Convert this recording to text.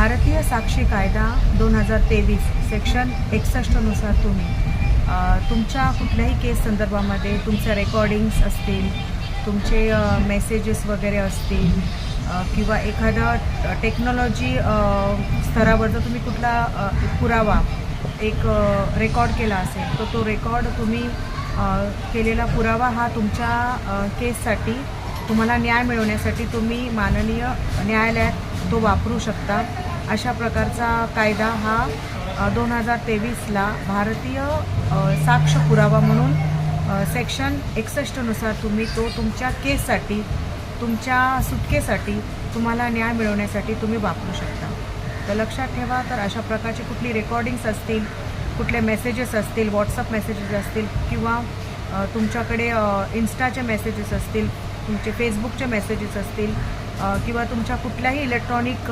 भारतीय साक्षी कायदा 2023 सेक्शन 61 नुसार तुम्ही तुमच्या कुठल्याही केस संदर्भामध्ये तुमच्या रेकॉर्डिंग्स असतील, तुमचे मेसेजेस वगैरे असतील किंवा एखादा टेक्नॉलॉजी स्तरावर जर तुम्ही कुठला पुरावा एक रेकॉर्ड केला असेल तर तो रेकॉर्ड तुम्ही केलेला पुरावा हा तुमच्या केससाठी तुम्हाला न्याय मिळवण्यासाठी तुम्ही माननीय न्यायालयात तो वापरू शकता। अशा प्रकारचा कायदा हा 2023ला भारतीय साक्ष पुरावा म्हणून सेक्शन 61 नुसार तुम्ही तो तुमच्या केससाठी तुमच्या सुटकेसाठी तुम्हाला न्याय मिळवण्यासाठी तुम्ही वापरू शकता। तर लक्षात ठेवा, तर अशा प्रकारचे कुठली रेकॉर्डिंग्स असतील, कुठले मेसेजेस असतील, व्हॉट्सअप मेसेजेस असतील किंवा तुमच्याकडे इन्स्टाचे मेसेजेस असतील, तुमचे फेसबुकचे मेसेजेस असतील किंवा तुमच्या कुठल्याही इलेक्ट्रॉनिक